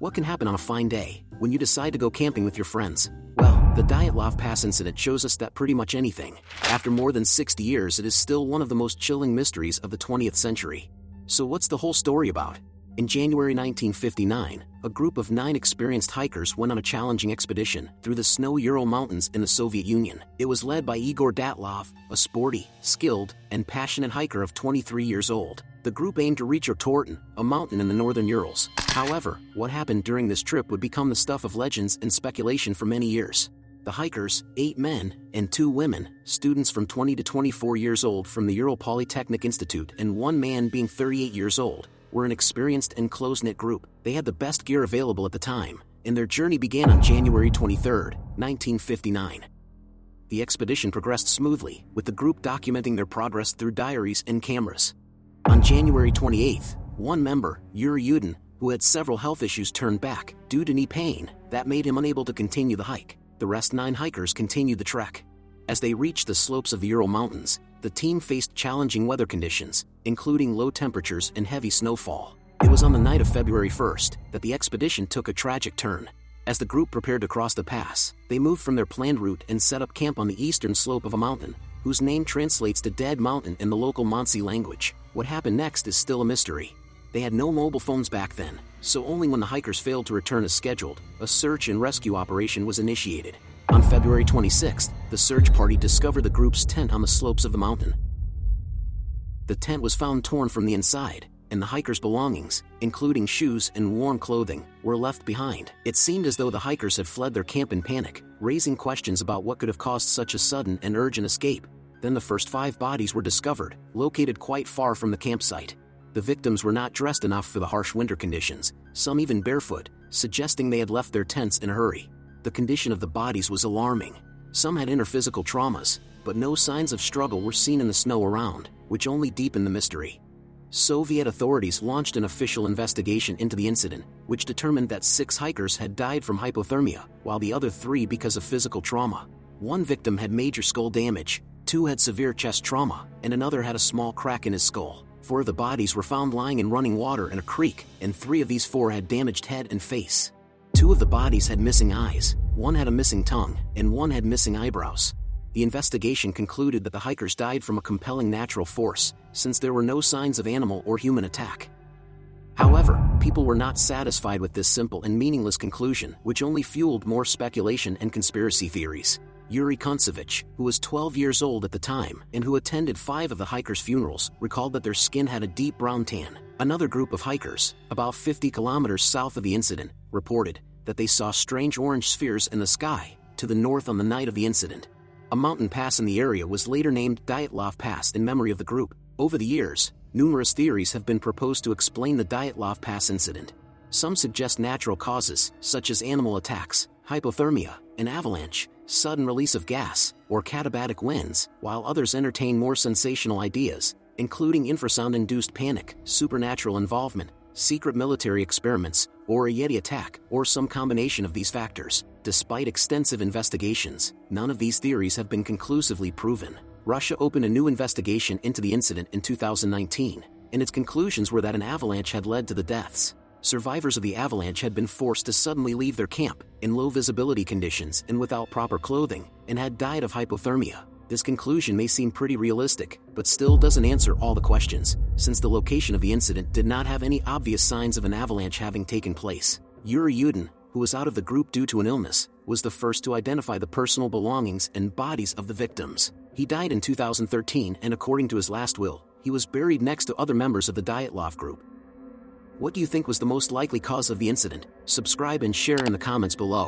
What can happen on a fine day, when you decide to go camping with your friends? Well, the Dyatlov Pass incident shows us that pretty much anything. After more than 60 years, it is still one of the most chilling mysteries of the 20th century. So what's the whole story about? In January 1959, a group of 9 experienced hikers went on a challenging expedition through the snow Ural Mountains in the Soviet Union. It was led by Igor Dyatlov, a sporty, skilled, and passionate hiker of 23 years old. The group aimed to reach Ortorten, a mountain in the northern Urals. However, what happened during this trip would become the stuff of legends and speculation for many years. The hikers, 8 men and 2 women, students from 20 to 24 years old from the Ural Polytechnic Institute and 1 man being 38 years old, were an experienced and close-knit group. They had the best gear available at the time, and their journey began on January 23, 1959. The expedition progressed smoothly, with the group documenting their progress through diaries and cameras. On January 28, one member, Yuri Yudin, who had several health issues, turned back due to knee pain that made him unable to continue the hike. The rest 9 hikers continued the trek. As they reached the slopes of the Ural Mountains, the team faced challenging weather conditions, including low temperatures and heavy snowfall. It was on the night of February 1st that the expedition took a tragic turn. As the group prepared to cross the pass, they moved from their planned route and set up camp on the eastern slope of a mountain, whose name translates to Dead Mountain in the local Mansi language. What happened next is still a mystery. They had no mobile phones back then, so only when the hikers failed to return as scheduled, a search and rescue operation was initiated. On February 26th, the search party discovered the group's tent on the slopes of the mountain. The tent was found torn from the inside, and the hikers' belongings, including shoes and warm clothing, were left behind. It seemed as though the hikers had fled their camp in panic, raising questions about what could have caused such a sudden and urgent escape. Then the first 5 bodies were discovered, located quite far from the campsite. The victims were not dressed enough for the harsh winter conditions, some even barefoot, suggesting they had left their tents in a hurry. The condition of the bodies was alarming. Some had inner physical traumas, but no signs of struggle were seen in the snow around, which only deepened the mystery. Soviet authorities launched an official investigation into the incident, which determined that 6 hikers had died from hypothermia, while the other 3 because of physical trauma. 1 victim had major skull damage, 2 had severe chest trauma, and another had a small crack in his skull. 4 of the bodies were found lying in running water in a creek, and 3 of these 4 had damaged head and face. 2 of the bodies had missing eyes, 1 had a missing tongue, and 1 had missing eyebrows. The investigation concluded that the hikers died from a compelling natural force, since there were no signs of animal or human attack. However, people were not satisfied with this simple and meaningless conclusion, which only fueled more speculation and conspiracy theories. Yuri Kontsevich, who was 12 years old at the time and who attended 5 of the hikers' funerals, recalled that their skin had a deep brown tan. Another group of hikers, about 50 kilometers south of the incident, reported that they saw strange orange spheres in the sky to the north on the night of the incident. A mountain pass in the area was later named Dyatlov Pass in memory of the group. Over the years, numerous theories have been proposed to explain the Dyatlov Pass incident. Some suggest natural causes, such as animal attacks, hypothermia, an avalanche, sudden release of gas, or katabatic winds, while others entertain more sensational ideas, including infrasound-induced panic, supernatural involvement, secret military experiments, or a Yeti attack, or some combination of these factors. Despite extensive investigations, none of these theories have been conclusively proven. Russia opened a new investigation into the incident in 2019, and its conclusions were that an avalanche had led to the deaths. Survivors of the avalanche had been forced to suddenly leave their camp, in low visibility conditions and without proper clothing, and had died of hypothermia. This conclusion may seem pretty realistic, but still doesn't answer all the questions, since the location of the incident did not have any obvious signs of an avalanche having taken place. Yuri Yudin, who was out of the group due to an illness, was the first to identify the personal belongings and bodies of the victims. He died in 2013, and according to his last will, he was buried next to other members of the Dyatlov group. What do you think was the most likely cause of the incident? Subscribe and share in the comments below.